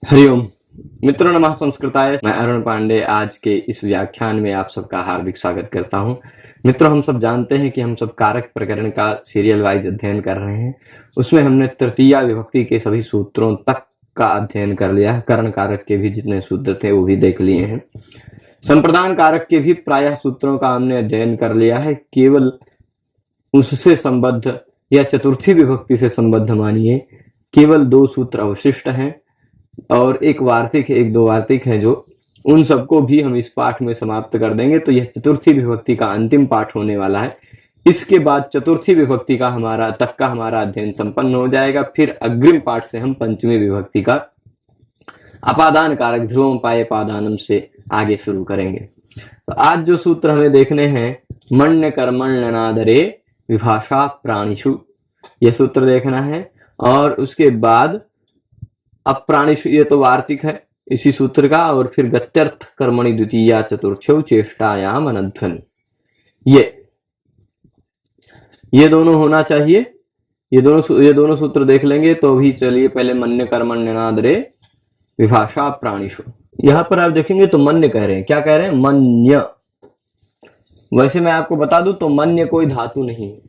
हरिओम मित्रों, नमः संस्कृताय। मैं अरुण पांडे आज के इस व्याख्यान में आप सबका हार्दिक स्वागत करता हूं। मित्रों, हम सब जानते हैं कि हम सब कारक प्रकरण का सीरियल वाइज अध्ययन कर रहे हैं। उसमें हमने तृतीया विभक्ति के सभी सूत्रों तक का अध्ययन कर लिया है। कर्ण कारक के भी जितने सूत्र थे वो भी देख लिए हैं। संप्रदान कारक के भी प्रायः सूत्रों का हमने अध्ययन कर लिया है। केवल उससे संबद्ध या चतुर्थी विभक्ति से संबद्ध मानिए केवल 2 सूत्र अवशिष्ट हैं और एक वार्तिक है, एक 2 वार्तिक हैं, जो उन सबको भी हम इस पाठ में समाप्त कर देंगे। तो यह चतुर्थी विभक्ति का अंतिम पाठ होने वाला है। इसके बाद चतुर्थी विभक्ति का हमारा अध्ययन संपन्न हो जाएगा। फिर अग्रिम पाठ से हम पंचमी विभक्ति का अपादान कारक ध्रुवम पाये पादानम से आगे शुरू करेंगे। तो आज जो सूत्र हमें देखने हैं, मण्य कर्मण्यनादरे विभाषा प्राणिषु, यह सूत्र देखना है। और उसके बाद अप्राणिषु, ये तो वार्तिक है इसी सूत्र का। और फिर गत्यर्थ कर्मणि द्वितीया चतुर्थ्यौ चेष्टायाम अनध्वनि, ये दोनों होना चाहिए। ये दोनों सूत्र देख लेंगे। तो भी चलिए पहले मन्य कर्मण्यनादरे विभाषा प्राणिषु। यहां पर आप देखेंगे तो मन्य कह रहे हैं। क्या कह रहे हैं? मन्य। वैसे मैं आपको बता दूं तो मन्य कोई धातु नहीं है।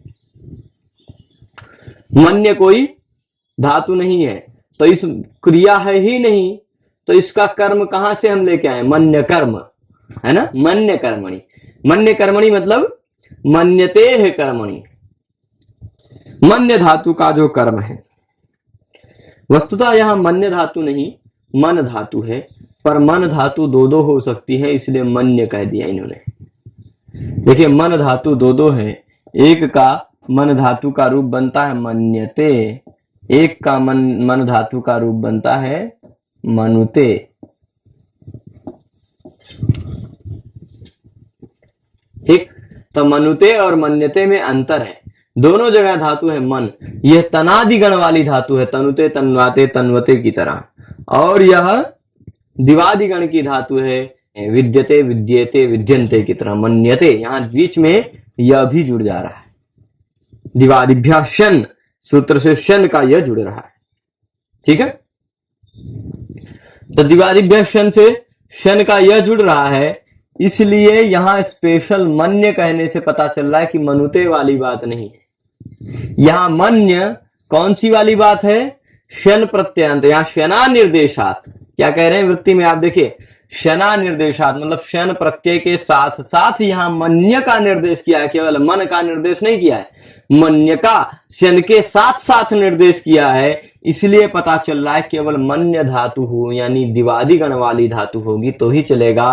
मन्य कोई धातु नहीं है, तो इस क्रिया है ही नहीं, तो इसका कर्म कहां से हम लेके आए? मन्य कर्म, है ना। मन्य कर्मणि, मन्य कर्मणि मतलब मन्यते है कर्मणि, मन्य धातु का जो कर्म है। वस्तुतः यहां मन्य धातु नहीं, मन धातु है। पर मन धातु 2 हो सकती है, इसलिए मन्य कह दिया इन्होंने। देखिए, मन धातु 2 है। एक का मन धातु का रूप बनता है मन्यते, एक का मन धातु का रूप बनता है मनुते। ठीक, तो मनुते और मन्यते में अंतर है। दोनों जगह धातु है मन। यह तनादिगण वाली धातु है, तनुते तन्वाते तन्वते की तरह। और यह दिवादिगण की धातु है, विद्यते विद्येते विद्यन्ते की तरह। मन्यते, यहां बीच में यह भी जुड़ जा रहा है। दिवादिभ्यः शन सूत्र से शन का यह जुड़ रहा है। ठीक है, तो दिवादिभ्यः शन से शन का यह जुड़ रहा है। इसलिए यहां स्पेशल मन्य कहने से पता चल रहा है कि मनुते वाली बात नहीं है। यहां मन्य कौन सी वाली बात है? शन प्रत्यंत, यहां शना निर्देशात। क्या कह रहे हैं वृत्ति में? आप देखिए, शना निर्देशात मतलब शन प्रत्यय के साथ साथ यहां मन्य का निर्देश किया है। केवल मन का निर्देश नहीं किया है, मन्य का शन के साथ साथ निर्देश किया है। इसलिए पता चल रहा है केवल मन्य धातु हो, यानी दिवादिगण वाली धातु होगी तो ही चलेगा।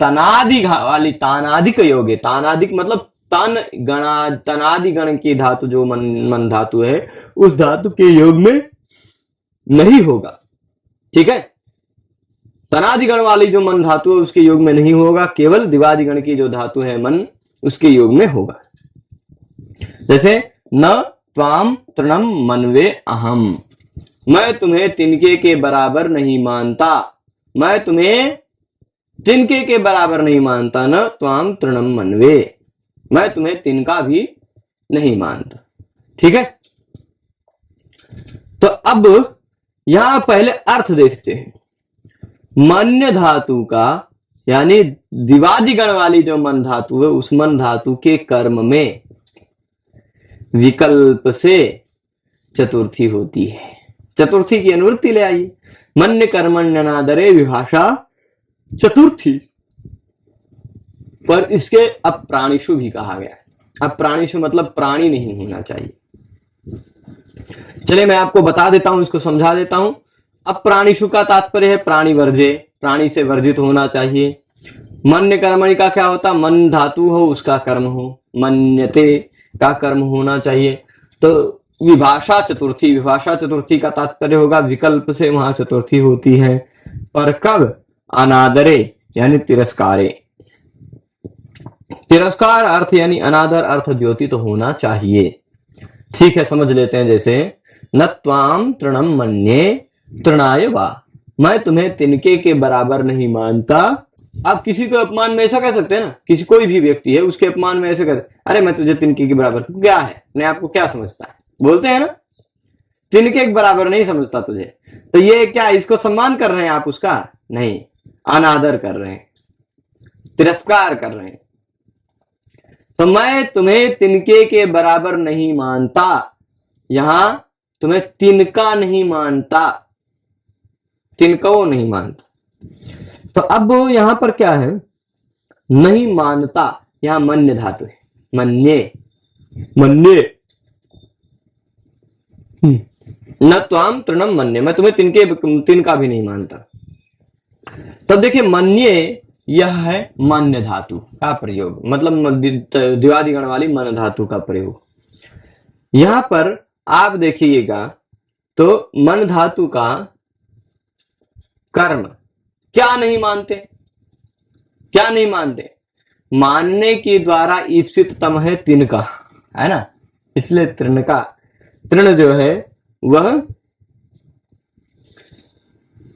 तनादि वाली, तानादिक योग है। तानादिक मतलब तनादिगण की धातु जो मन धातु है, उस धातु के योग में नहीं होगा। ठीक है, तनादिगण वाली जो मन धातु है उसके योग में नहीं होगा। केवल दिवादिगण की जो धातु है मन, उसके योग में होगा। जैसे न त्वाम तृणम मनवे अहम, मैं तुम्हें तिनके के बराबर नहीं मानता। मैं तुम्हें तिनके के बराबर नहीं मानता। न त्वाम तृणम मनवे, मैं तुम्हें तिनका भी नहीं मानता। ठीक है, तो अब यहां पहले अर्थ देखते हैं। मन्य धातु का, यानी दिवादिगण वाली जो मन धातु है, उस मन धातु के कर्म में विकल्प से चतुर्थी होती है। चतुर्थी की अनुवृत्ति ले आइए। मन्य कर्मण्यनादरे विभाषा चतुर्थी, पर इसके अप्राणिषु भी कहा गया है। अप्राणिषु मतलब प्राणी नहीं होना चाहिए। चलिए मैं आपको बता देता हूं, इसको समझा देता हूं। अप्राणिषु का तात्पर्य है प्राणी वर्जे, प्राणी से वर्जित होना चाहिए। मन्य कर्मणि का क्या होता? मन धातु हो, उसका कर्म हो। मन्यते का कर्म होना चाहिए। तो विभाषा चतुर्थी, विभाषा चतुर्थी का तात्पर्य होगा विकल्प से वहां चतुर्थी होती है। पर कब? अनादरे यानी तिरस्कारे। तिरस्कार अर्थ यानी अनादर अर्थ द्योतित तो होना चाहिए। ठीक है, समझ लेते हैं। जैसे न त्वाम तृणम मन्ये तृणाय वा, मैं तुम्हें तिनके के बराबर नहीं मानता। आप किसी को अपमान में ऐसा कह सकते हैं ना, किसी कोई भी व्यक्ति है उसके अपमान में ऐसे कहते, अरे मैं तुझे तिनके के बराबर, क्या है, अपने आप को क्या समझता है, बोलते हैं ना। तिनके के बराबर नहीं समझता तुझे, तो ये क्या इसको सम्मान कर रहे हैं आप उसका? नहीं, अनादर कर रहे हैं, तिरस्कार कर रहे हैं। तो मैं तुम्हें तिनके के बराबर नहीं मानता, यहां तुम्हें तिनका नहीं मानता, तिनको नहीं मानता। तो अब यहां पर क्या है, नहीं मानता, यहां मन्य धातु है, मन्ये, मन्ये न त्वाम तृणम मन्ये, मैं तुम्हें तिनका भी नहीं मानता। तब देखिए मन्ये यह है मन्य धातु का प्रयोग, मतलब द्विआदि गण वाली मन धातु का प्रयोग। यहां पर आप देखिएगा तो मन धातु का कर्म क्या नहीं मानते, क्या नहीं मानते? मानने के द्वारा ईप्सित तम है तिनका, है ना, इसलिए तृणका, तृण जो है वह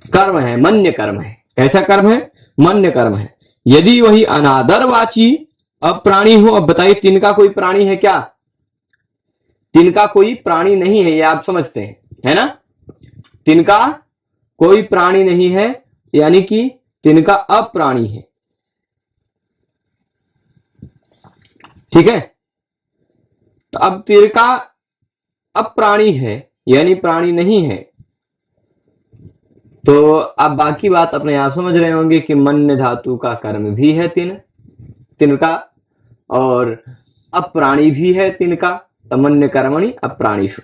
कर्म है, मन्य कर्म है। कैसा कर्म है? मन्य कर्म है। यदि वही अनादरवाची अब प्राणी हो, अब बताइए तिनका कोई प्राणी है क्या? तिनका कोई प्राणी नहीं है, ये आप समझते हैं, है ना, तिनका कोई प्राणी नहीं है, यानी कि तिनका अप्राणी है, ठीक है। तो अब तिनका अप्राणी है यानी प्राणी नहीं है, तो आप बाकी बात अपने आप समझ रहे होंगे कि मन्य धातु का कर्म भी है तिनका, और अप्राणी भी है तिनका, तमन्य कर्मणि अप्राणीषु।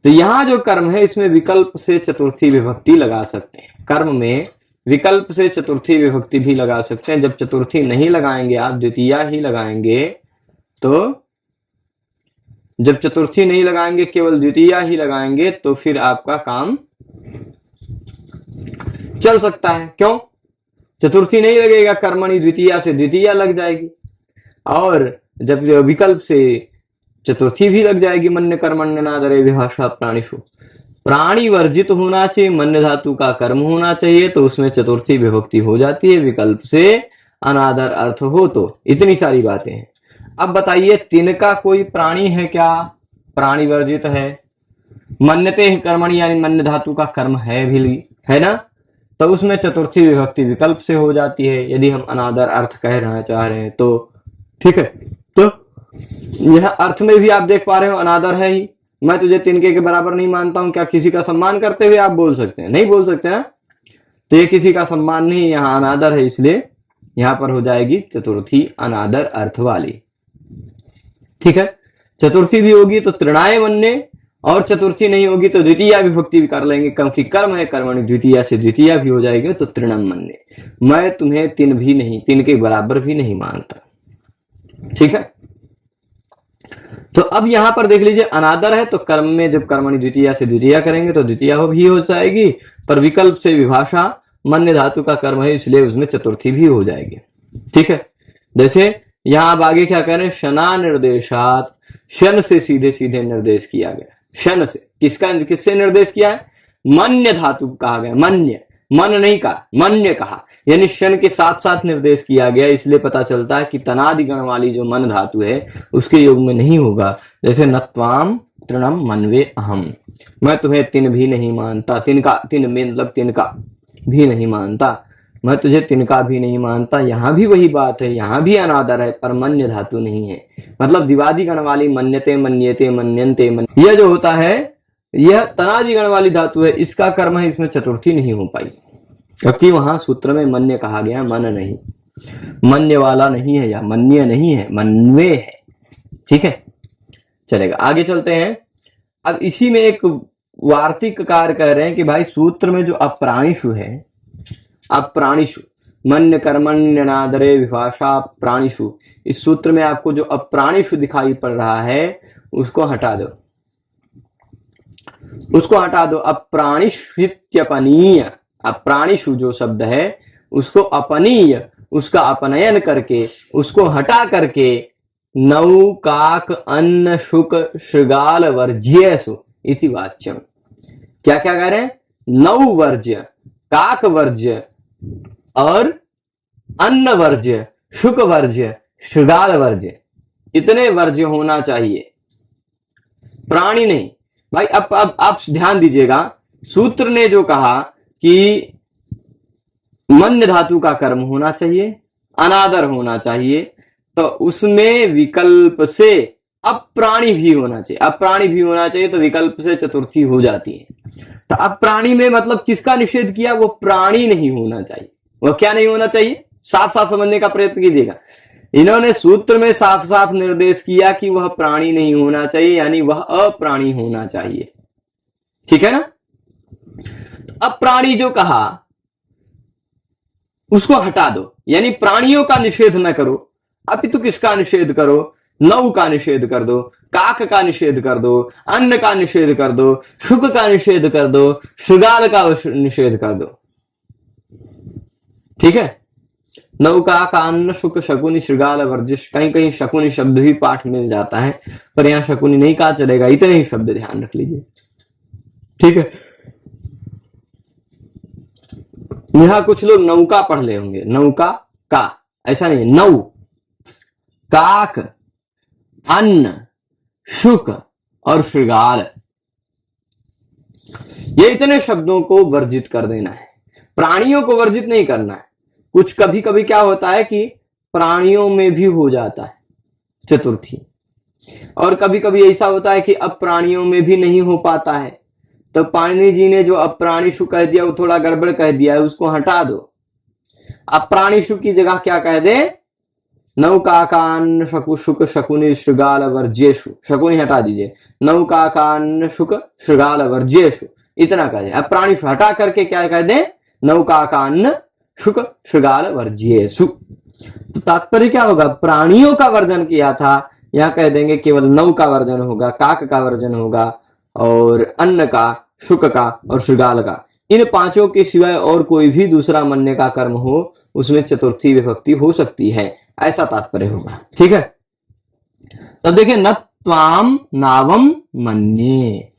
तो यहां जो कर्म है इसमें विकल्प से चतुर्थी विभक्ति लगा सकते हैं, कर्म में विकल्प से चतुर्थी विभक्ति भी लगा सकते हैं। जब चतुर्थी नहीं लगाएंगे आप, द्वितीया ही लगाएंगे, तो जब चतुर्थी नहीं लगाएंगे, केवल द्वितीया ही लगाएंगे, तो फिर आपका काम चल सकता है। क्यों? चतुर्थी नहीं लगेगा, कर्मणि द्वितीया से द्वितीया लग जाएगी, और जब विकल्प से चतुर्थी भी लग जाएगी, मन्य कर्मण्य नादरे विभाषा प्राणिषु, प्राणी वर्जित होना चाहिए, मन्य धातु का कर्म होना चाहिए, तो उसमें चतुर्थी विभक्ति हो जाती है, विकल्प से अनादर अर्थ हो तो। इतनी सारी बातें हैं। अब बताइए तिनका कोई प्राणी है क्या? प्राणी वर्जित है, मन्यते कर्मणि यानी मन्य धातु का कर्म है भी, है ना, तो उसमें चतुर्थी विभक्ति विकल्प से हो जाती है, यदि हम अनादर अर्थ कहना चाह रहे हैं तो, ठीक है। तो यह अर्थ में भी आप देख पा रहे हो अनादर है ही, मैं तुझे तिनके के बराबर नहीं मानता हूं, क्या किसी का सम्मान करते हुए आप बोल सकते हैं? नहीं बोल सकते हैं, तो ये किसी का सम्मान नहीं, यहां अनादर है, इसलिए यहां पर हो जाएगी चतुर्थी अनादर अर्थ वाली, ठीक है। चतुर्थी भी होगी तो तृणाय मन्ये, और चतुर्थी नहीं होगी तो द्वितीया विभक्ति भी कर लेंगे, क्योंकि कर्म है, कर्मणि द्वितीया से द्वितीया भी हो जाएगी, तो तृणम मन्ये, मैं तुम्हें तिन भी नहीं, तिन के बराबर भी नहीं मानता, ठीक है। तो अब यहां पर देख लीजिए अनादर है, तो कर्म में जब कर्मणि द्वितीया से द्वितीया करेंगे तो द्वितीया भी हो जाएगी, पर विकल्प से विभाषा मन्य धातु का कर्म है, इसलिए उसमें चतुर्थी भी हो जाएगी, ठीक है। जैसे यहां अब आगे क्या कह रहे हैं, शना निर्देशात, शन से सीधे सीधे निर्देश किया गया, शन से, किससे निर्देश किया है? मन्य धातु कहा गया, मन्य, मन नहीं कहा, मन्य कहा, यानी शन के साथ साथ निर्देश किया गया, इसलिए पता चलता है कि तनादि गण वाली जो मन धातु है उसके योग में नहीं होगा। जैसे नत्वाम तृणम मन्वे अहम, मैं तुम्हें तिन भी नहीं मानता, तिनका, तिन मतलब तिनका भी नहीं मानता, मैं तुझे तिनका भी नहीं मानता। यहां भी वही बात है, यहां भी अनादर है, पर मन्य धातु नहीं है, मतलब दिवादी गण वाली मन्यते मन्यते मन्यन्ते यह जो होता है यह तनादि गण वाली धातु है, इसका कर्म है, इसमें चतुर्थी नहीं हो पाई, क्योंकि वहां सूत्र में मन्य कहा गया, मन नहीं, मन्य वाला नहीं है, या मन्य नहीं है, मन्वे है, ठीक है। चलेगा, आगे चलते हैं। अब इसी में एक वार्तिक कार्य कह रहे हैं कि भाई सूत्र में जो अप्राणिषु है, अप्राणिषु, मन्य कर्मण्य नादरे विभाषा प्राणिषु, इस सूत्र में आपको जो अप्राणिषु दिखाई पड़ रहा है उसको हटा दो, उसको हटा दो। अप्राणिष्वित्यपनीय, अप्राणिषु जो शब्द है उसको अपनीय, उसका अपनयन करके, उसको हटा करके नौ काक अन्न शुक श्रृगाल वर्ज्यसु इति वाच्यम। क्या क्या कह रहे हैं? नौ वर्ज्य, काक वर्ज्य और अन्न वर्ज्य, शुक वर्ज्य, श्रृगाल वर्ज्य, इतने वर्ज्य होना चाहिए, प्राणी नहीं। भाई अब आप ध्यान दीजिएगा, सूत्र ने जो कहा कि मन्य धातु का कर्म होना चाहिए, अनादर होना चाहिए, तो उसमें विकल्प से अप्राणी भी होना चाहिए। अप्राणी भी होना चाहिए तो विकल्प से चतुर्थी हो जाती है। तो अप्राणी में मतलब किसका निषेध किया? वो प्राणी नहीं होना चाहिए। वह क्या नहीं होना चाहिए? साफ साफ समझने का प्रयत्न कीजिएगा। इन्होंने सूत्र में साफ साफ निर्देश किया कि वह प्राणी नहीं होना चाहिए, यानी वह अप्राणी होना चाहिए। ठीक है ना? अप्राणी जो कहा उसको हटा दो, यानी प्राणियों का निषेध न करो, अपितु किसका निषेध करो? नौ का निषेध कर दो, काक का निषेध कर दो, अन्न का निषेध कर दो, शुक का निषेध कर दो, शृगाल का निषेध कर दो। ठीक है? नौका का अन्न शुक शकुनी शृगाल वर्जिश। कहीं कहीं शकुनी शब्द भी पाठ मिल जाता है, पर यहां शकुनी नहीं कहा चलेगा, इतने ही शब्द ध्यान रख लीजिए। ठीक है? यहां कुछ लोग नौका पढ़ ले होंगे, नौका का, ऐसा नहीं, नौ, काक, अन्न, शुक और शृगाल, ये इतने शब्दों को वर्जित कर देना है, प्राणियों को वर्जित नहीं करना है। कुछ कभी कभी क्या होता है कि प्राणियों में भी हो जाता है चतुर्थी, और कभी कभी ऐसा होता है कि अप्राणियों में भी नहीं हो पाता है। तो पाणिनि जी ने जो अप्राणिशु कह दिया वो थोड़ा गड़बड़ कह दिया है, उसको हटा दो। अप्राणिशु की जगह क्या कह दे? नौकाकान शकु शुक शकुनि शृगाल वर्ज्येषु, शकुनि हटा दीजिए, नौकाकान शुक शृगाल वर्ज्येषु, इतना कह दे। अप्राणिशु हटा करके क्या कह दे? नौकाकान शुक शृगाल वर्ज्येषु। तो तात्पर्य क्या होगा? प्राणियों का वर्जन किया था, यहां कह देंगे केवल नौ का वर्जन होगा, काक का वर्जन होगा, और अन्न का, शुक का और शृगाल का। इन पांचों के सिवाय और कोई भी दूसरा मन्य का कर्म हो उसमें चतुर्थी विभक्ति हो सकती है, ऐसा तात्पर्य होगा। ठीक है? तब देखिए, न त्वाम नावम मन्ये,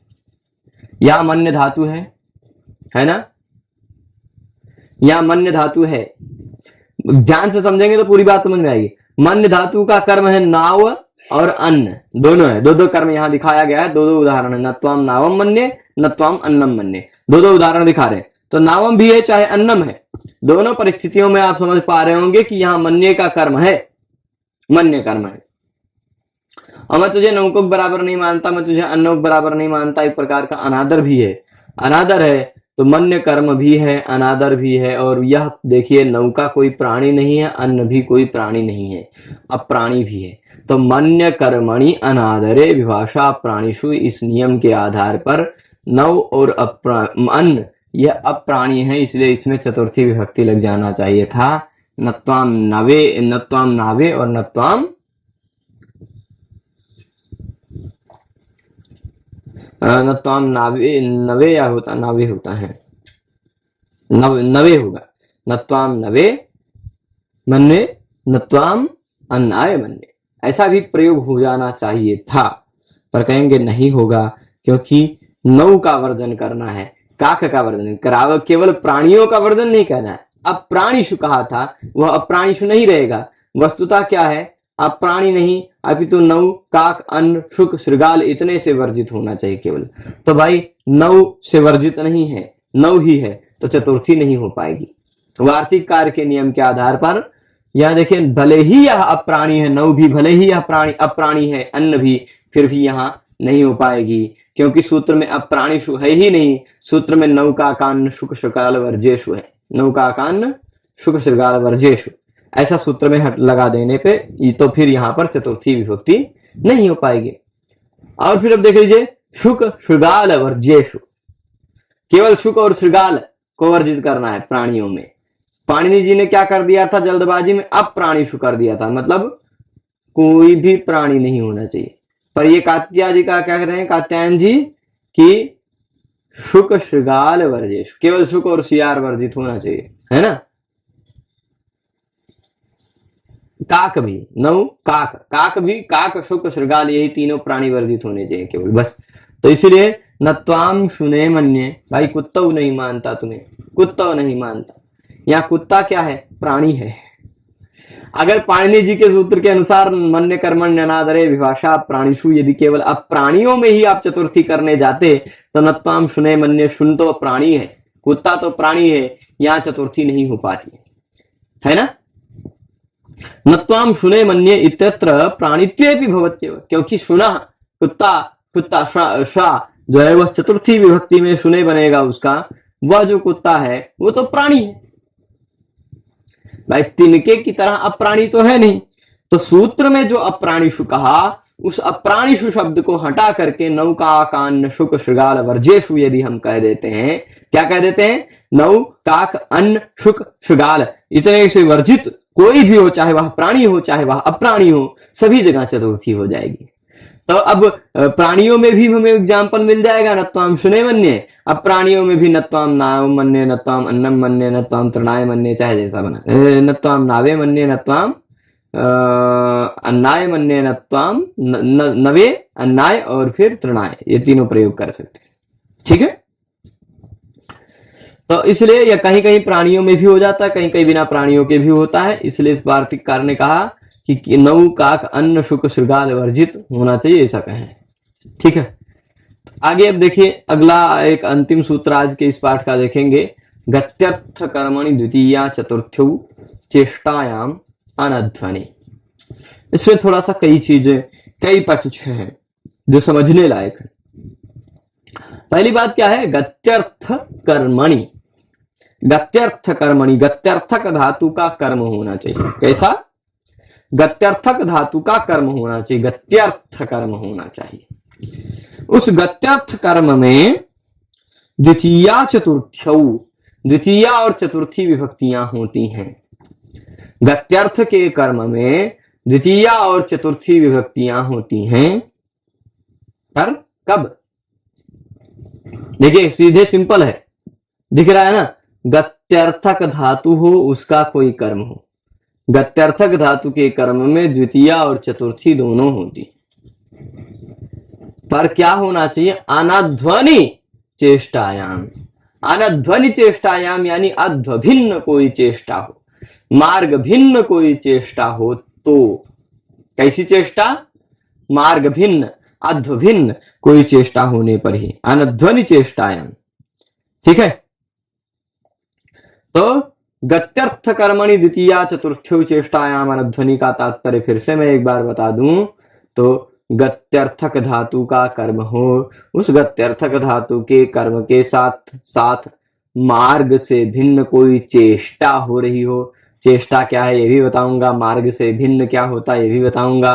या मन्य धातु है ना? या मन्य धातु है, ध्यान से समझेंगे तो पूरी बात समझ में आएगी। मन्य धातु का कर्म है नाव और अन्न, दोनों है, दो दो कर्म यहां दिखाया गया है, दो दो उदाहरण है, न त्वाम नावम मन्ये, न त्वाम अन्नम मन्ये, दो दो उदाहरण दिखा रहे हैं। तो नावम भी है चाहे अन्नम है, दोनों परिस्थितियों में आप समझ पा रहे होंगे कि यहां मन्य का कर्म है, मन्य कर्म है। और मैं तुझे नौकों बराबर नहीं मानता, मैं तुझे अन्नों बराबर नहीं मानता, एक प्रकार का अनादर भी है। अनादर है तो मन्य कर्म भी है, अनादर भी है। और यह देखिए, नौका कोई प्राणी नहीं है, अन्न भी कोई प्राणी नहीं है, अप्राणी भी है। तो मन्य कर्मणि अनादरे विभाषा प्राणिषु, इस नियम के आधार पर नौ और अन्न यह अप्राणी है, इसलिए इसमें चतुर्थी विभक्ति लग जाना चाहिए था। नत्वाम नवे, नत्वाम नावे और नत्वाम नत्वाम नावे, नवे या होता, नावे होता है, नवे होगा, नत्वाम नवे मन्ये, नत्वाम अन्नाय मन्ये, ऐसा भी प्रयोग हो जाना चाहिए था, पर कहेंगे नहीं होगा, क्योंकि नौ का वर्जन करना है, काक का वर्जन कराव, केवल प्राणियों का वर्जन नहीं करना है। अब प्राणिशु कहा था, वह अप्राणिशु नहीं रहेगा। वस्तुतः क्या है? अप्राणी नहीं, अपितु नौ, काक, अन्न, शुक, शृगाल इतने से वर्जित होना चाहिए केवल। तो भाई नौ से वर्जित नहीं है, नौ ही है, तो चतुर्थी नहीं हो पाएगी। वार्तिक कार्य के नियम के आधार पर यहां देखिए, भले ही यह अप्राणी है, नौ भी भले ही यह अप्राणी है, अन्न भी, फिर भी यहां नहीं हो पाएगी, क्योंकि सूत्र में अप्राणिशु है ही नहीं। सूत्र में नौकाकान शुक शृगाल वर्जेशु है, नौकाकान शुक शृगाल वर्जेशु, ऐसा सूत्र में हट लगा देने पे तो फिर यहां पर चतुर्थी विभक्ति नहीं हो पाएगी। और फिर अब देख लीजिए, शुक शृगाल वर्जेशु, केवल शुक और शृगाल को वर्जित करना है प्राणियों में। पाणिनि जी ने क्या कर दिया था जल्दबाजी में? अप्राणिशु कर दिया था, मतलब कोई भी प्राणी नहीं होना चाहिए। पर ये कात्यायन जी का क्या कह रहे हैं, कात्यायन जी, कि शुक शृगाल वर्जेशु, केवल शुक और शियार वर्जित होना चाहिए, है ना? काक भी, नौ, काक, काक भी, काक, शुक, शृगाल, यही तीनों प्राणी वर्जित होने चाहिए केवल, बस। तो इसलिए नत्वाम शुने मन्ये, भाई कुत्ता नहीं मानता तुम्हें, कुत्ता नहीं मानता। यहाँ कुत्ता क्या है? प्राणी है। अगर पाणिनि जी के सूत्र के अनुसार मन्य कर्मण्यनादरे विभाषा प्राणिषु, यदि केवल अब प्राणियों में ही आप चतुर्थी करने जाते तो नत्वाम शुने मन्य, शुन तो प्राणी है, कुत्ता तो प्राणी है, यहाँ चतुर्थी नहीं हो पाती है ना। नत्वाम शुने मन्ये इत्यत्र प्राणित्वेपि भवत्येव, क्योंकि शुना कुत्ता, कुत्ता शा जो है वह चतुर्थी विभक्ति में शुने बनेगा उसका, वह जो कुत्ता है वो तो प्राणी है भाई, तिनके की तरह अप्राणी तो है नहीं। तो सूत्र में जो अप्राणिषु कहा, उस अप्राणिषु शब्द को हटा करके नौका कान शुक श्रृगाल वर्जेशु यदि हम कह देते हैं, क्या कह देते हैं, नौ काक अन्न शुक श्रृगाल, इतने से वर्जित कोई भी हो, चाहे वह प्राणी हो चाहे वह अप्राणी हो, सभी जगह चतुर्थी हो जाएगी। तो अब प्राणियों में भी हमें एग्जाम्पल मिल जाएगा, नत्वाम शुने मन्ये, अब प्राणियों में भी नत्वाम नाम मन्ये, नत्वाम अन्नम मन्ये, नत्वाम तृणाय मन्ये, चाहे जैसा बना, नत्वाम नावे मन्ये, नत्वाम अन्नाय मन्ये, नत्वाम नवे अन्नाय और फिर तृणाय, ये तीनों प्रयोग कर सकते हैं। ठीक है, तो इसलिए यह कहीं कहीं प्राणियों में भी हो जाता है, कहीं कहीं बिना प्राणियों के भी होता है। इसलिए इस वार्तिककार ने कहा कि नौ काक अन्न शुक श्रृगाल वर्जित होना चाहिए, ऐसा कहें। ठीक है, आगे अब देखिए अगला एक अंतिम सूत्र आज के इस पाठ का देखेंगे। गत्यर्थ कर्मणि द्वितीया चतुर्थ्यौ चेष्टायाम अनध्वनि। इसमें थोड़ा सा कई चीजें, कई पक्ष हैं जो समझने लायक है। पहली बात क्या है, गत्यर्थ कर्मणि, गत्यर्थ कर्मणि, गत्यर्थक धातु का कर्म होना चाहिए। कैसा, गत्यर्थक धातु का कर्म होना चाहिए, गत्यर्थ कर्म होना चाहिए। उस गत्यर्थ कर्म में द्वितीया चतुर्थ्यौ, द्वितीया और चतुर्थी विभक्तियां होती हैं। गत्यर्थ के कर्म में द्वितीया और चतुर्थी विभक्तियां होती हैं, पर कब, देखिए सीधे सिंपल है, दिख रहा है ना, गत्यर्थक धातु हो उसका कोई कर्म हो, गत्यर्थक धातु के कर्म में द्वितीया और चतुर्थी दोनों होती, पर क्या होना चाहिए, अनध्वनि चेष्टायाम, अनध्वनि चेष्टायाम यानी अध्व भिन्न कोई चेष्टा हो, मार्ग भिन्न कोई चेष्टा हो। तो कैसी चेष्टा, मार्ग भिन्न अध्व भिन्न कोई चेष्टा होने पर ही अनध्वनि चेष्टायाम। ठीक है, तो गत्यर्थ कर्मणि द्वितीया चतुर्थ्यौ चेष्टायाम अनध्वनि का तात्पर्य फिर से मैं एक बार बता दूं तो गत्यर्थक धातु का कर्म हो, उस गत्यर्थक धातु के कर्म के साथ साथ मार्ग से भिन्न कोई चेष्टा हो रही हो। चेष्टा क्या है ये भी बताऊंगा, मार्ग से भिन्न क्या होता है ये भी बताऊंगा।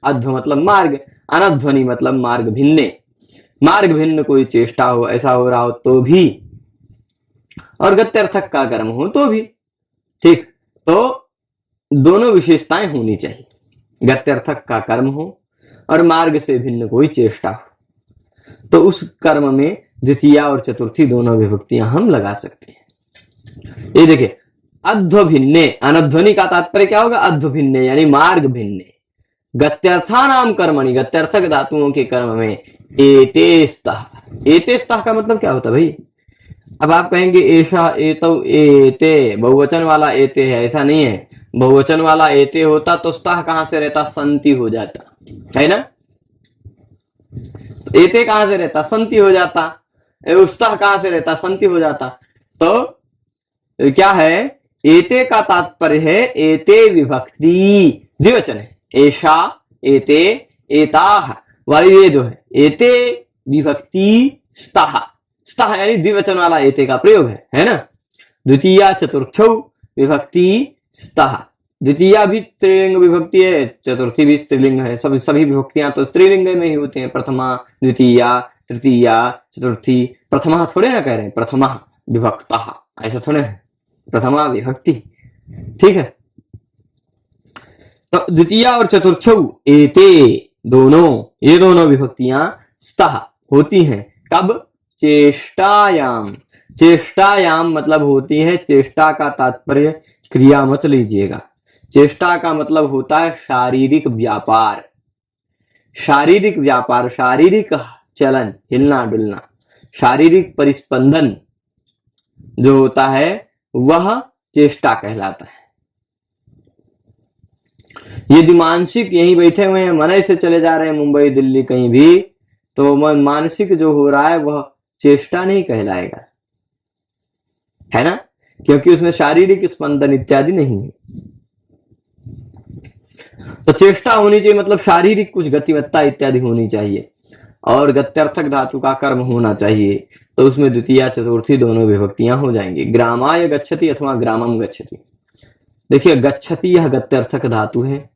अध्व मतलब मार्ग, अनध्वनि मतलब मार्ग भिन्ने, मार्ग भिन्न कोई चेष्टा हो, ऐसा हो रहा हो तो भी, और गत्यर्थक का कर्म हो तो भी। ठीक, तो दोनों विशेषताएं होनी चाहिए, गत्यर्थक का कर्म हो और मार्ग से भिन्न कोई चेष्टा हो, तो उस कर्म में द्वितीया और चतुर्थी दोनों विभक्तियां हम लगा सकते हैं। ये देखिए, अध्व भिन्ने, अनध्वनि का तात्पर्य क्या होगा, अध्व भिन्ने यानी मार्ग भिन्ने। गत्यर्थानाम कर्मणि, गत्यर्थक धातुओं के कर्म में एतेस्तः, एतेस्तः का मतलब क्या होता है भाई, अब आप कहेंगे एषा एतौ एते, बहुवचन वाला एते है, ऐसा नहीं है। बहुवचन वाला एते होता तो स्तः कहां से रहता, संति हो जाता है ना, एते कहां से रहता, संति हो जाता, स्तः कहां से रहता, संति हो जाता। तो क्या है, एते का तात्पर्य है एते विभक्ति, द्विवचन है, एषा एते एताः वाली ये जो है एते विभक्ति स्तः, स्तः यानी द्विवचन वाला एते का प्रयोग है ना। द्वितीया चतुर्थौ विभक्ति स्तः, द्वितीया भी स्त्रीलिंग विभक्ति है, चतुर्थी भी स्त्रीलिंग है, सभी विभक्तियां तो स्त्रीलिंग में ही होती हैं, प्रथमा द्वितीया तृतीया चतुर्थी। प्रथमा थोड़े ना कह रहे हैं, प्रथमा विभक्तः, ऐसा थोड़े है, प्रथमा विभक्ति। ठीक है, तो द्वितीया और चतुर्थौ एते दोनों, ये दोनों विभक्तियां स्तः होती हैं कब, चेष्टायाम। चेष्टायाम मतलब होती है, चेष्टा का तात्पर्य क्रिया मत लीजिएगा, चेष्टा का मतलब होता है शारीरिक व्यापार, शारीरिक व्यापार, शारीरिक चलन, हिलना डुलना, शारीरिक परिस्पंदन जो होता है वह चेष्टा कहलाता है। यदि मानसिक यहीं बैठे हुए हैं, मनई से चले जा रहे हैं मुंबई दिल्ली कहीं भी, तो मानसिक जो हो रहा है वह चेष्टा नहीं कहलाएगा, है ना, क्योंकि उसमें शारीरिक स्पंदन इत्यादि नहीं है। तो चेष्टा होनी चाहिए, मतलब शारीरिक कुछ गतिमत्ता इत्यादि होनी चाहिए, और गत्यर्थक धातु का कर्म होना चाहिए। तो उसमें द्वितीया चतुर्थी दोनों विभक्तियां हो जाएंगी, ग्रामाय गच्छति अथवा ग्रामम गच्छति। देखिए गच्छति यह गत्यर्थक धातु है,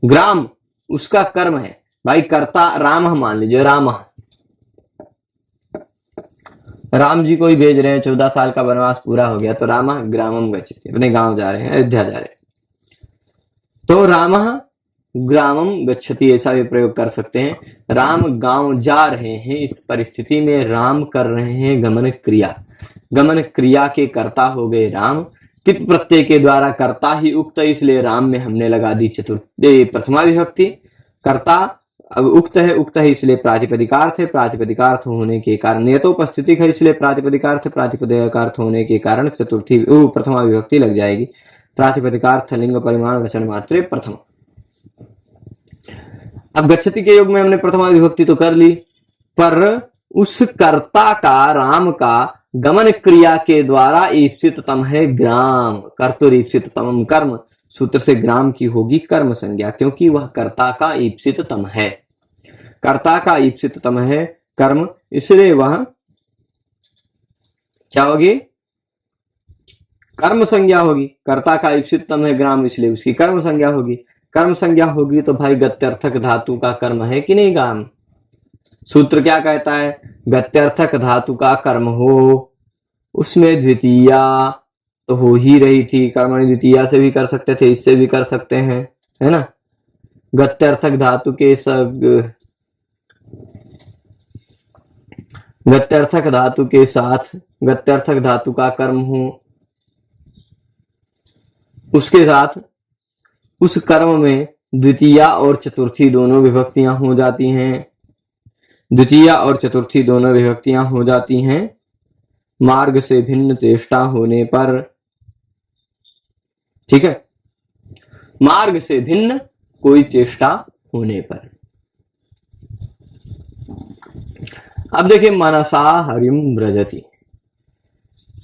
ग्राम उसका कर्म है। भाई कर्ता राम मान लीजिए, राम जी को ही भेज रहे हैं, 14 साल का वनवास पूरा हो गया, तो राम ग्रामम गच्छति, अपने गांव जा रहे हैं, अयोध्या जा रहे हैं, तो राम ग्रामम गच्छति ऐसा भी प्रयोग कर सकते हैं। राम गांव जा रहे हैं, इस परिस्थिति में राम कर रहे हैं गमन क्रिया, गमन क्रिया के कर्ता हो गए राम, कित प्रत्यय के द्वारा कर्ता ही उक्त, इसलिए राम में हमने लगा दी प्रथमा विभक्ति। कर्ता अब उक्त है इसलिए प्रातिपदिकार्थ है, प्रातिपदिकार्थ होने के कारण नियतोपस्थितिक है, इसलिए प्रातिपदिकार्थ, प्रातिपदिकार्थ होने के कारण चतुर्थी प्रथमा विभक्ति लग जाएगी। प्रातिपदिकार्थ लिंग परिमाण वचन मात्रे प्रथम। अब गच्छति के योग में हमने प्रथमा विभक्ति तो कर ली, पर उस कर्ता का, राम का गमन क्रिया के द्वारा ईप्सिततम है ग्राम, कर्तुरीप्सिततमम कर्म, सूत्र से ग्राम की होगी कर्म संज्ञा, क्योंकि वह कर्ता का ईप्सिततम है, कर्ता का ईप्सिततम है कर्म, इसलिए वह क्या होगी, कर्म संज्ञा होगी। कर्ता का ईप्सिततम है ग्राम, इसलिए उसकी कर्म संज्ञा होगी। कर्म संज्ञा होगी तो भाई गत्यर्थक धातु का कर्म है कि नहीं ग्राम। सूत्र क्या कहता है, गत्यर्थक धातु का कर्म हो, उसमें द्वितीया तो हो ही रही थी, कर्मणि द्वितीया से भी कर सकते थे, इससे भी कर सकते हैं, है ना। गत्यर्थक धातु के गत्यर्थक धातु के साथ गत्यर्थक धातु का कर्म हो, उसके साथ उस कर्म में द्वितीया और चतुर्थी दोनों विभक्तियां हो जाती हैं, द्वितीया और चतुर्थी दोनों विभक्तियां हो जाती हैं मार्ग से भिन्न चेष्टा होने पर, ठीक है, मार्ग से भिन्न कोई चेष्टा होने पर। अब देखिए मनसा हरिम व्रजति,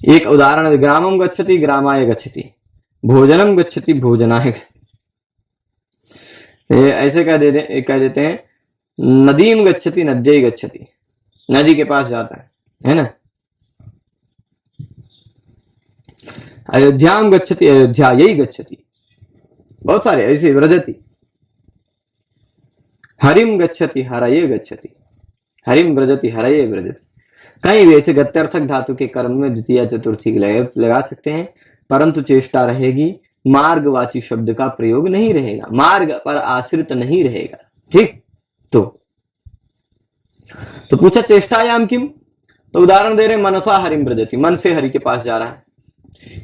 एक उदाहरण, ग्रामम गच्छति ग्रामाय गच्छति, भोजनम गच्छति भोजनाय, ऐसे कह देते हैं नदीम गच्छति नद्यै गच्छति, नदी के पास जाता है ना। अयोध्याम गच्छति अयोध्यायै गच्छति, बहुत सारे ऐसे, व्रजति, हरिम गच्छति हरये गच्छति, हरिम व्रजति हरये व्रजति। कहीं भी ऐसे गत्यर्थक धातु के कर्म में द्वितीय चतुर्थी लगा सकते हैं, परंतु चेष्टा रहेगी, मार्गवाची शब्द का प्रयोग नहीं रहेगा, मार्ग पर आश्रित नहीं रहेगा, ठीक। तो पूछा चेष्टायाम किम, तो उदाहरण दे रहे मनसा हरिम व्रजति, मन से हरि के पास जा रहा है,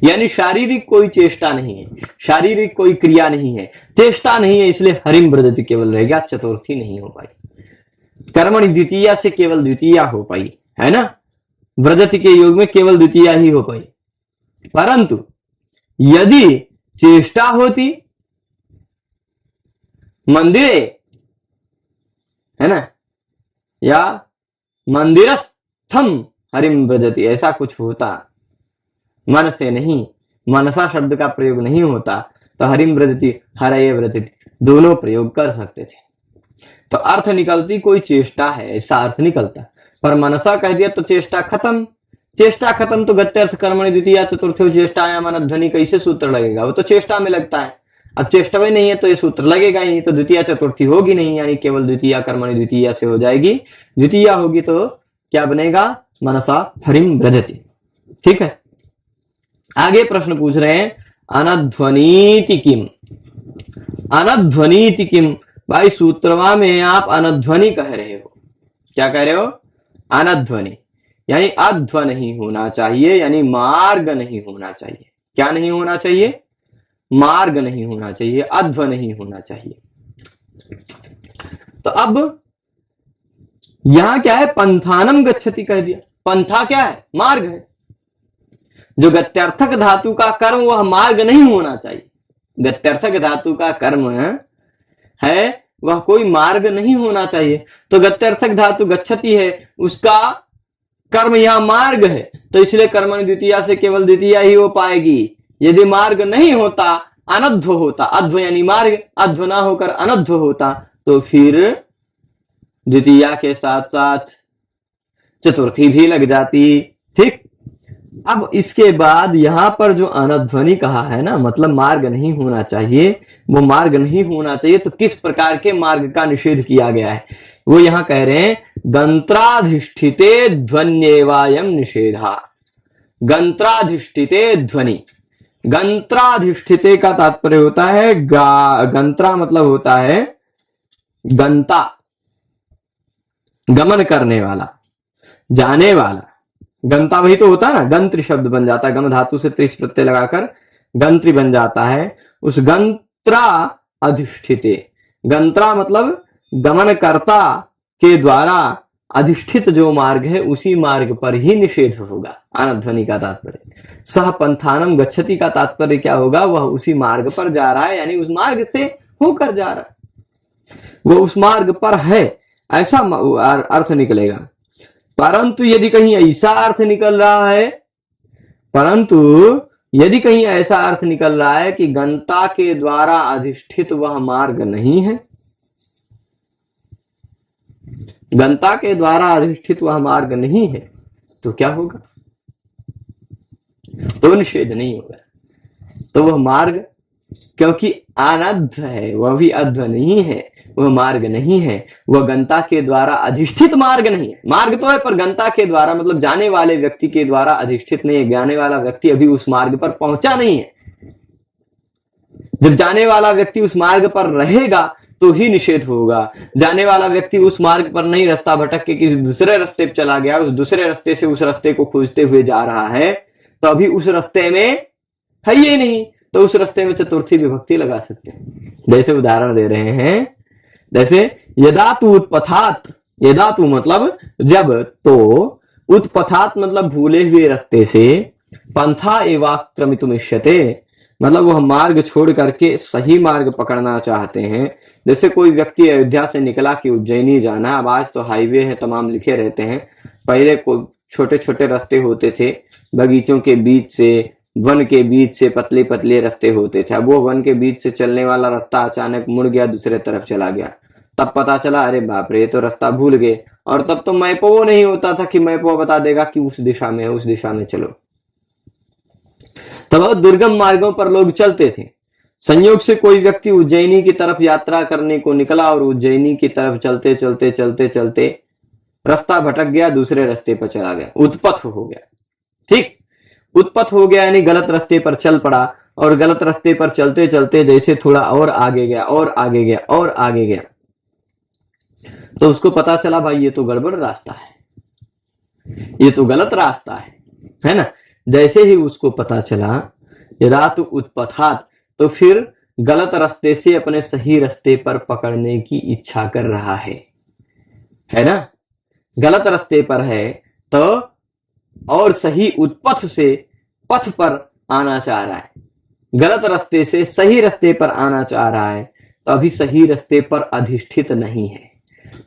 यानी शारीरिक कोई चेष्टा नहीं है, शारीरिक कोई क्रिया नहीं है, चेष्टा नहीं है, इसलिए हरिम व्रजति केवल रह गया, चतुर्थी नहीं हो पाई, कर्मणि द्वितीया से केवल द्वितीया हो पाई, है ना। व्रजति के योग में केवल द्वितीया ही हो पाई, परंतु यदि चेष्टा होती मंदिरे, है ना, या मंदिरस्थम हरिम व्रजति, ऐसा कुछ होता, मन से नहीं, मनसा शब्द का प्रयोग नहीं होता, तो हरिम व्रजति हरये व्रजति दोनों प्रयोग कर सकते थे, तो अर्थ निकलती कोई चेष्टा है ऐसा अर्थ निकलता, पर मनसा कह दिया तो चेष्टा खत्म, चेष्टा खत्म, तो गत्यर्थ कर्मणि द्वितीया चतुर्थी चेष्टायाम अनध्वनि कैसे सूत्र लगेगा, वो तो चेष्टा में लगता है, अब चेष्टा में नहीं है तो ये सूत्र लगेगा ही नहीं, तो द्वितीया चतुर्थी होगी नहीं, यानी केवल द्वितीया कर्मणि द्वितीया से हो जाएगी, द्वितीया होगी तो क्या बनेगा, मनसा हरिम व्रजति, ठीक है। आगे प्रश्न पूछ रहे हैं अनध्वनीति किम, अनध्वनीति किम, भाई सूत्रवा में आप अनध्वनि कह रहे हो, क्या कह रहे हो, अनध्वनि, यानी अध्व नहीं होना चाहिए, यानी मार्ग नहीं होना चाहिए, क्या नहीं होना चाहिए, मार्ग नहीं होना चाहिए, अध्व नहीं होना चाहिए। तो अब यहां क्या है, पंथानम गच्छति कह दिया, पंथा क्या है, मार्ग है, जो गत्यर्थक धातु का कर्म वह मार्ग नहीं होना चाहिए, गत्यर्थक धातु का कर्म है वह कोई मार्ग नहीं होना चाहिए। तो गत्यर्थक धातु गच्छति है, उसका कर्म यहाँ मार्ग है, तो इसलिए कर्मणि द्वितीया से केवल द्वितीया ही हो पाएगी। यदि मार्ग नहीं होता, अनध्व होता, अध्व यानी मार्ग, अध्व ना होकर अनध्व होता, तो फिर द्वितीया के साथ साथ चतुर्थी भी लग जाती। ठीक, अब इसके बाद यहां पर जो अनध्वनि कहा है ना, मतलब मार्ग नहीं होना चाहिए, वो मार्ग नहीं होना चाहिए। तो किस प्रकार के मार्ग का निषेध किया गया है, वो यहां कह रहे हैं, गंत्राधिष्ठिते ध्वन्येवायम निषेधा। गंत्राधिष्ठिते ध्वनि, गंत्राधिष्ठिते का तात्पर्य होता है गंत्रा मतलब होता है गंता, गमन करने वाला, जाने वाला। गंता वही तो होता है ना, गंत्र शब्द बन जाता है, गम धातु से त्रिश प्रत्यय लगाकर गंत्री बन जाता है। उस गंत्रा अधिष्ठिते, गंत्रा मतलब गमनकर्ता के द्वारा अधिष्ठित जो मार्ग है उसी मार्ग पर ही निषेध होगा। अनध्वनि का तात्पर्य सह पंथानम गच्छति का तात्पर्य क्या होगा, वह उसी मार्ग पर जा रहा है, यानी उस मार्ग से होकर जा रहा है, वो उस मार्ग पर है, ऐसा अर्थ निकलेगा। परंतु यदि कहीं ऐसा अर्थ निकल रहा है, परंतु यदि कहीं ऐसा अर्थ निकल रहा है कि गंता के द्वारा अधिष्ठित वह मार्ग नहीं है, गंता के द्वारा अधिष्ठित वह मार्ग नहीं है, तो क्या होगा, तो निषेध नहीं होगा। तो वह मार्ग क्योंकि अनध्व है, वह भी अध्व नहीं है, वह मार्ग नहीं है, वह गंता के द्वारा अधिष्ठित मार्ग नहीं है। मार्ग तो है पर गंता के द्वारा मतलब जाने वाले व्यक्ति के द्वारा अधिष्ठित नहीं है। जाने वाला व्यक्ति अभी उस मार्ग पर पहुंचा नहीं है। जब जाने वाला व्यक्ति उस मार्ग पर रहेगा तो ही निषेध होगा। जाने वाला व्यक्ति उस मार्ग पर नहीं, रास्ता भटक के किसी दूसरे रास्ते पर चला गया, उस दूसरे रास्ते से उस रास्ते को खोजते हुए जा रहा है, तो अभी उस रास्ते में है ये नहीं, तो उस रास्ते में चतुर्थी विभक्ति लगा सकते हैं। जैसे उदाहरण दे रहे हैं, जैसे यदा तु उत्पथात, यदा तु मतलब जब, तो उत्पथात मतलब भूले हुए रास्ते से, पंथा एवाक्रमितुमिष्यते मतलब वह मार्ग छोड़ करके सही मार्ग पकड़ना चाहते हैं। जैसे कोई व्यक्ति अयोध्या से निकला कि उज्जैनी जाना, अब आज तो हाईवे है, तमाम लिखे रहते हैं, पहले छोटे छोटे रास्ते होते थे, बगीचों के बीच से, वन के बीच से पतले पतले रास्ते होते थे। अब वो वन के बीच से चलने वाला रास्ता अचानक मुड़ गया, दूसरे तरफ चला गया, तब पता चला अरे बाप रे ये तो रास्ता भूल गए। और तब तो मैपो वो नहीं होता था कि मैपो बता देगा कि उस दिशा में है, उस दिशा में चलो। तब बहुत दुर्गम मार्गों पर लोग चलते थे। संयोग से कोई व्यक्ति उज्जैनी की तरफ यात्रा करने को निकला और उज्जैनी की तरफ चलते चलते चलते चलते रास्ता भटक गया, दूसरे रास्ते पर चला गया, उत्पथ हो गया। ठीक, उत्पथ हो गया यानी गलत रास्ते पर चल पड़ा, और गलत रास्ते पर चलते चलते जैसे थोड़ा और आगे गया और आगे गया और आगे गया, तो उसको पता चला भाई ये तो गड़बड़ रास्ता है, ये तो गलत रास्ता है ना। जैसे ही उसको पता चला यदा तु उत्पथात, तो फिर गलत रास्ते से अपने सही रास्ते पर पकड़ने की इच्छा कर रहा है ना। गलत रास्ते पर है तो और सही उत्पथ से पथ पर आना चाह रहा है, गलत रास्ते से सही रास्ते पर आना चाह रहा है, तो अभी सही रास्ते पर अधिष्ठित नहीं है,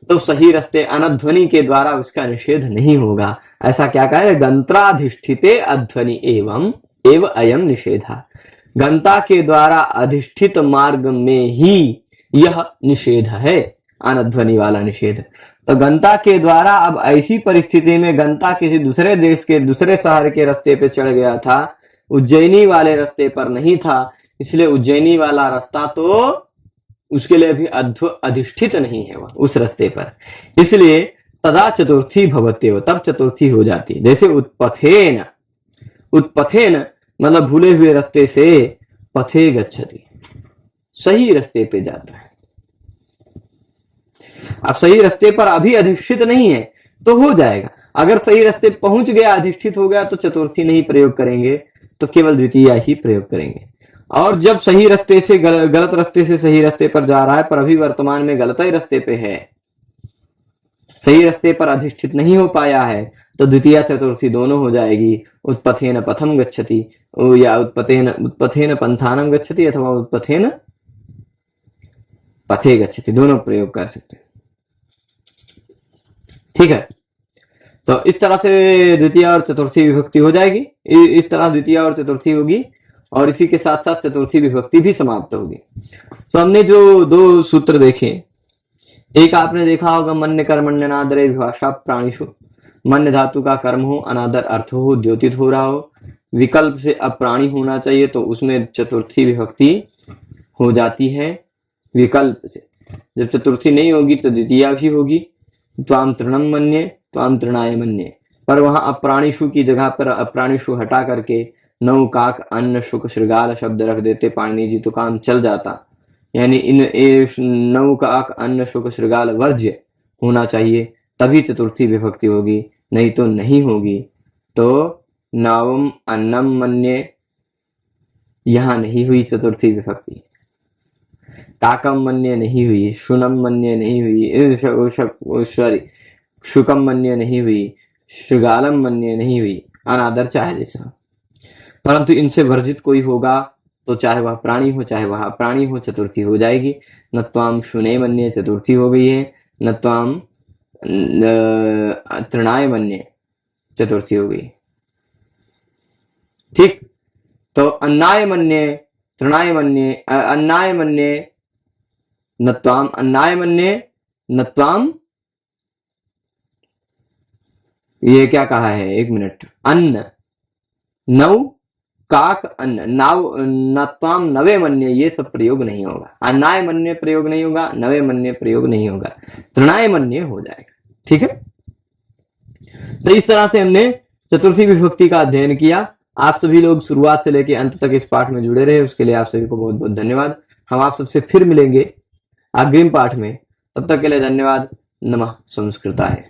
तो सही रास्ते अनध्वनि के द्वारा उसका निषेध नहीं होगा। ऐसा क्या कहा है, गंत्राधिष्ठिते अध्वनि एवं एव अयम निषेधा, गंता के द्वारा अधिष्ठित मार्ग में ही यह निषेध है, अनध्वनि वाला निषेध। तो गंता के द्वारा, अब ऐसी परिस्थिति में गंता किसी दूसरे देश के दूसरे शहर के रास्ते पे चढ़ गया था, उज्जैनी वाले रास्ते पर नहीं था, इसलिए उज्जैनी वाला रास्ता तो उसके लिए अभी अधिष्ठित नहीं है वह उस रास्ते पर, इसलिए तदा चतुर्थी भवत्येव, तब चतुर्थी हो जाती। जैसे उत्पथेन, उत्पथेन मतलब भूले हुए रास्ते से, पथे गच्छति सही रास्ते पे जाता है। अब सही रास्ते पर अभी अधिष्ठित नहीं है तो हो जाएगा, अगर सही रास्ते पहुंच गया, अधिष्ठित हो गया, तो चतुर्थी नहीं प्रयोग करेंगे, तो केवल द्वितीया ही प्रयोग करेंगे। और जब सही रास्ते से गलत रास्ते से सही रास्ते पर जा रहा है, पर अभी वर्तमान में गलत ही रास्ते पे है, सही रास्ते पर अधिष्ठित नहीं हो पाया है, तो द्वितीया चतुर्थी दोनों हो जाएगी। उत्पथेन पथम गच्छति या उत्पथेन पंथानम गच्छति अथवा उत्पथेन पथे गच्छति, दोनों प्रयोग कर सकते हैं। ठीक है, तो इस तरह से द्वितीय और चतुर्थी विभक्ति हो जाएगी। इस तरह द्वितीय और चतुर्थी होगी और इसी के साथ साथ चतुर्थी विभक्ति भी समाप्त होगी। तो हमने जो दो सूत्र देखे, एक आपने देखा होगा मन्य कर्मण्यनादरे विभाषा प्राणिषु, मन्य धातु का कर्म हो, अनादर अर्थ हो, द्योतित हो रहा हो, विकल्प से अप्राणी होना चाहिए, तो उसमें चतुर्थी विभक्ति हो जाती है विकल्प से। जब चतुर्थी नहीं होगी तो द्वितीया भी होगी, त्वाम तृणम मन्ये त्वाम तृणाय मन्ये, पर वहां अप्राणिषु की जगह पर अप्राणिषु हटा करके नौ काक अन्न शुक श्रृगाल शब्द रख देते पाणिनि जी तो काम चल जाता। यानी इन नौ काक अन्न शुक श्रृगाल वर्ज्य होना चाहिए, तभी चतुर्थी विभक्ति होगी, नहीं तो नहीं होगी। तो नवम अन्नम मन्ये, यहां नहीं हुई चतुर्थी विभक्ति। काकम मन्ये नहीं हुई, शुनम मन्ये नहीं हुई, सॉरी शुकम मन्ये नहीं हुई, श्रृगालम मन्ये नहीं हुई, अनादर चाहे जैसा। परंतु इनसे वर्जित कोई होगा तो चाहे वह प्राणी हो चाहे वह अप्राणी हो, चतुर्थी हो जाएगी। न त्वाम शुने मन्ये, चतुर्थी हो गई है। न त्वाम तृणाय मन्ये, चतुर्थी हो गई। ठीक, तो अन्नाय मन्ये तृणाय मन्ये, अन्नाय मन्ये न त्वाम अन्नाय मन्ये न त्वाम, ये क्या कहा है, एक मिनट, अन्न नौ काक अन्न नाव नत्वाम नवे मन्ये, ये सब प्रयोग नहीं होगा। अन्नाय मन्ये प्रयोग नहीं होगा, नवे मन्ये प्रयोग नहीं होगा, तृणाय मन्ये हो जाएगा। ठीक है, तो इस तरह से हमने चतुर्थी विभक्ति का अध्ययन किया। आप सभी लोग शुरुआत से लेकर अंत तक इस पाठ में जुड़े रहे, उसके लिए आप सभी को बहुत बहुत धन्यवाद। हम आप सबसे फिर मिलेंगे अग्रिम पाठ में, तब तक के लिए धन्यवाद। नमः संस्कृताय।